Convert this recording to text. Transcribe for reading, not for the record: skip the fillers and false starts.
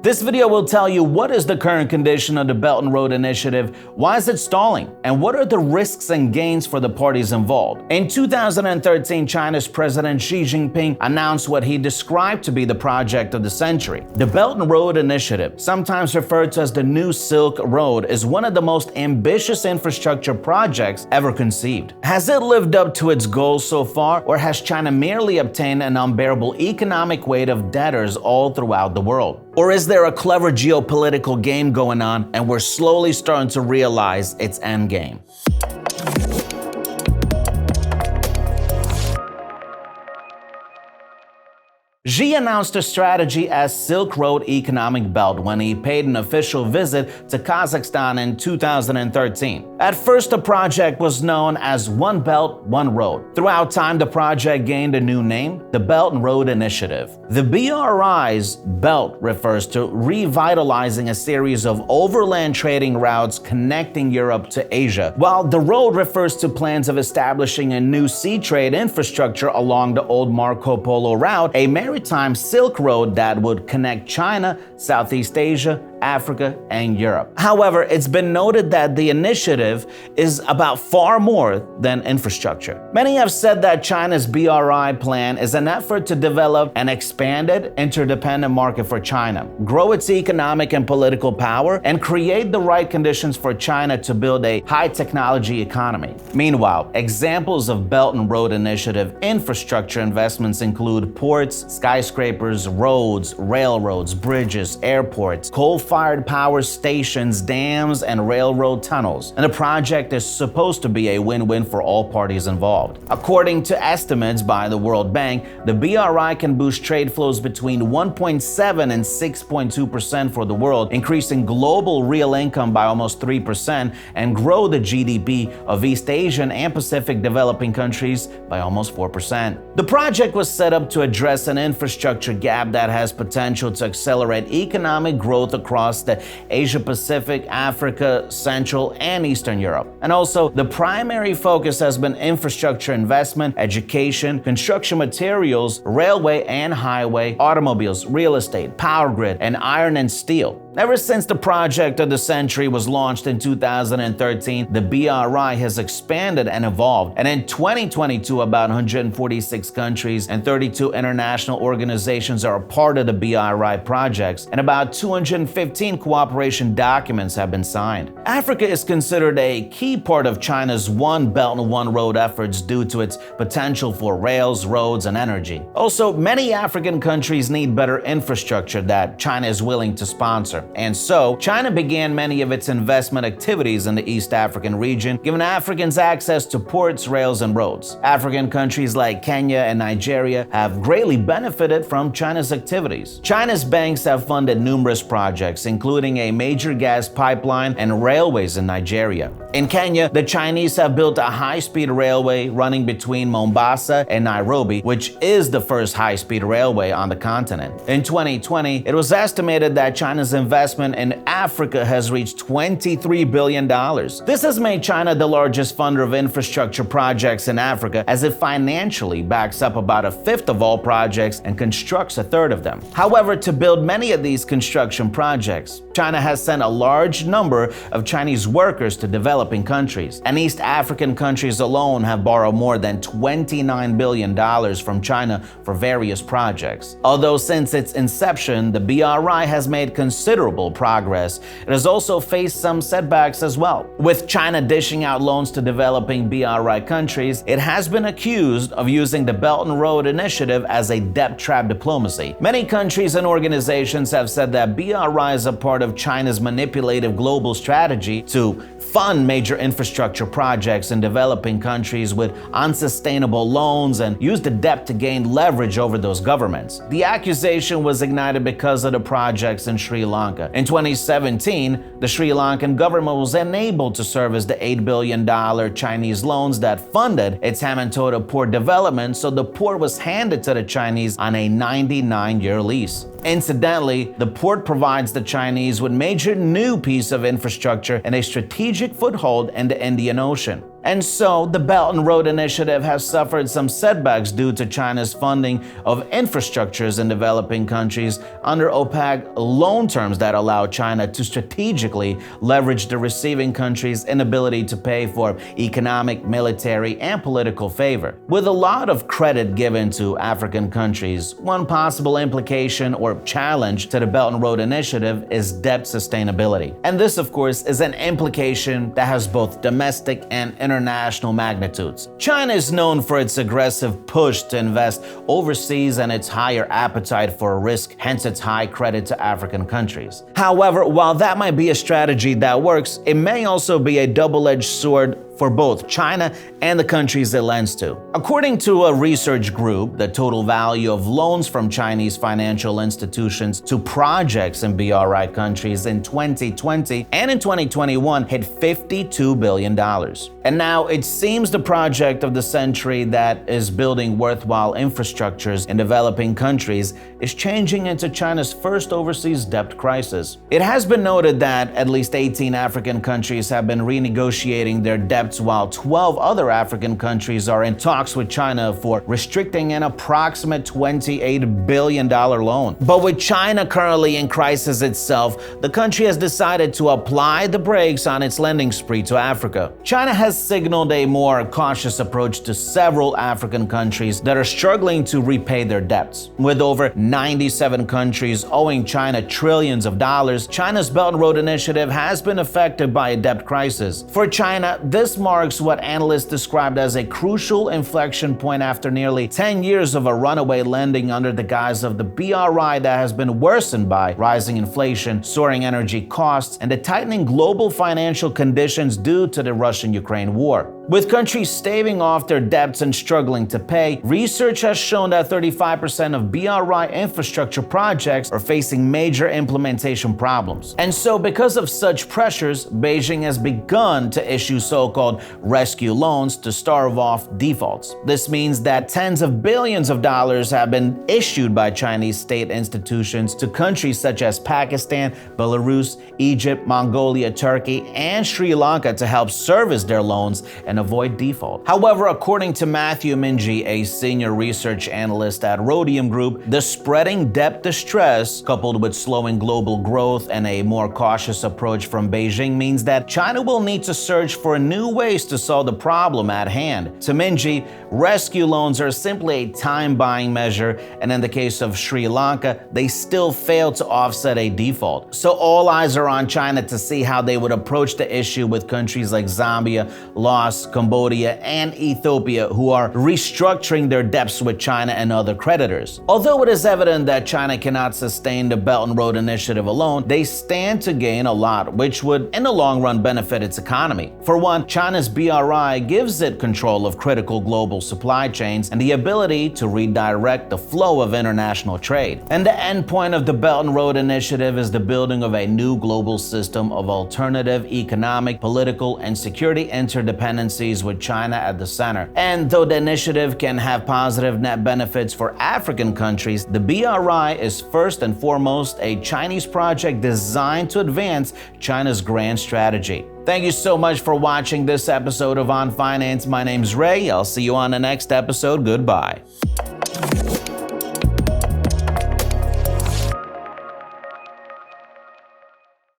This video will tell you what is the current condition of the Belt and Road Initiative, why is it stalling, and what are the risks and gains for the parties involved. In 2013, China's President Xi Jinping announced what he described to be the project of the century. The Belt and Road Initiative, sometimes referred to as the New Silk Road, is one of the most ambitious infrastructure projects ever conceived. Has it lived up to its goals so far, or has China merely obtained an unbearable economic weight of debtors all throughout the world? Or is there a clever geopolitical game going on and we're slowly starting to realize its endgame? Xi announced a strategy as Silk Road Economic Belt when he paid an official visit to Kazakhstan in 2013. At first, the project was known as One Belt, One Road. Throughout time, the project gained a new name, the Belt and Road Initiative. The BRI's belt refers to revitalizing a series of overland trading routes connecting Europe to Asia, while the road refers to plans of establishing a new sea trade infrastructure along the old Marco Polo route, a maritime Silk Road that would connect China, Southeast Asia, Africa, and Europe. However, it's been noted that the initiative is about far more than infrastructure. Many have said that China's BRI plan is an effort to develop an expanded, interdependent market for China, grow its economic and political power, and create the right conditions for China to build a high-technology economy. Meanwhile, examples of Belt and Road Initiative infrastructure investments include ports, skyscrapers, roads, railroads, bridges, airports, coal-fired power stations, dams, and railroad tunnels. And the project is supposed to be a win-win for all parties involved. According to estimates by the World Bank, the BRI can boost trade flows between 1.7 and 6.2% for the world, increasing global real income by almost 3% and grow the GDP of East Asian and Pacific developing countries by almost 4%. The project was set up to address an infrastructure gap that has potential to accelerate economic growth across the Asia-Pacific, Africa, Central, and Eastern Europe. And also, the primary focus has been infrastructure investment, education, construction materials, railway and highway, automobiles, real estate, power grid, and iron and steel. Ever since the project of the century was launched in 2013, the BRI has expanded and evolved, and in 2022, about 146 countries and 32 international organizations are a part of the BRI projects, and about 215 cooperation documents have been signed. Africa is considered a key part of China's One Belt and One Road efforts due to its potential for rails, roads, and energy. Also, many African countries need better infrastructure that China is willing to sponsor. And so, China began many of its investment activities in the East African region, giving Africans access to ports, rails, and roads. African countries like Kenya and Nigeria have greatly benefited from China's activities. China's banks have funded numerous projects, including a major gas pipeline and railways in Nigeria. In Kenya, the Chinese have built a high-speed railway running between Mombasa and Nairobi, which is the first high-speed railway on the continent. In 2020, it was estimated that China's investment in Africa has reached $23 billion. This has made China the largest funder of infrastructure projects in Africa, as it financially backs up about a fifth of all projects and constructs a third of them. However, to build many of these construction projects, China has sent a large number of Chinese workers to developing countries, and East African countries alone have borrowed more than $29 billion from China for various projects. Although since its inception, the BRI has made considerable progress, it has also faced some setbacks as well. With China dishing out loans to developing BRI countries, it has been accused of using the Belt and Road Initiative as a debt trap diplomacy. Many countries and organizations have said that BRI is a part of China's manipulative global strategy to fund major infrastructure projects in developing countries with unsustainable loans and use the debt to gain leverage over those governments. The accusation was ignited because of the projects in Sri Lanka. In 2017, the Sri Lankan government was unable to service the $8 billion Chinese loans that funded its Hambantota port development, so the port was handed to the Chinese on a 99-year lease. Incidentally, the port provides the Chinese with major new piece of infrastructure and a strategic foothold in the Indian Ocean. And so, the Belt and Road Initiative has suffered some setbacks due to China's funding of infrastructures in developing countries under opaque loan terms that allow China to strategically leverage the receiving country's inability to pay for economic, military, and political favor. With a lot of credit given to African countries, one possible implication or challenge to the Belt and Road Initiative is debt sustainability. And this, of course, is an implication that has both domestic and international magnitudes. China is known for its aggressive push to invest overseas and its higher appetite for risk, hence its high credit to African countries. However, while that might be a strategy that works, it may also be a double-edged sword for both China and the countries it lends to. According to a research group, the total value of loans from Chinese financial institutions to projects in BRI countries in 2020 and in 2021 hit $52 billion. And now it seems the project of the century that is building worthwhile infrastructures in developing countries is changing into China's first overseas debt crisis. It has been noted that at least 18 African countries have been renegotiating their debt, while 12 other African countries are in talks with China for restricting an approximate $28 billion loan. But with China currently in crisis itself, the country has decided to apply the brakes on its lending spree to Africa. China has signaled a more cautious approach to several African countries that are struggling to repay their debts. With over 97 countries owing China trillions of dollars, China's Belt and Road Initiative has been affected by a debt crisis. For China, this marks what analysts described as a crucial inflection point after nearly 10 years of a runaway lending under the guise of the BRI that has been worsened by rising inflation, soaring energy costs, and the tightening global financial conditions due to the Russian-Ukraine war. With countries staving off their debts and struggling to pay, research has shown that 35% of BRI infrastructure projects are facing major implementation problems. And so, because of such pressures, Beijing has begun to issue so-called rescue loans to starve off defaults. This means that tens of billions of dollars have been issued by Chinese state institutions to countries such as Pakistan, Belarus, Egypt, Mongolia, Turkey, and Sri Lanka to help service their loans and avoid default. However, according to Matthew Minji, a senior research analyst at Rhodium Group, the spreading debt distress, coupled with slowing global growth and a more cautious approach from Beijing, means that China will need to search for new ways to solve the problem at hand. To Minji, rescue loans are simply a time-buying measure, and in the case of Sri Lanka, they still fail to offset a default. So all eyes are on China to see how they would approach the issue with countries like Zambia, Laos, Cambodia, and Ethiopia, who are restructuring their debts with China and other creditors. Although it is evident that China cannot sustain the Belt and Road Initiative alone, they stand to gain a lot, which would in the long run benefit its economy. For one, China's BRI gives it control of critical global supply chains and the ability to redirect the flow of international trade. And the end point of the Belt and Road Initiative is the building of a new global system of alternative economic, political, and security interdependencies with China at the center. And though the initiative can have positive net benefits for African countries, the BRI is first and foremost a Chinese project designed to advance China's grand strategy. Thank you so much for watching this episode of On Finance. My name's Ray. I'll see you on the next episode. Goodbye.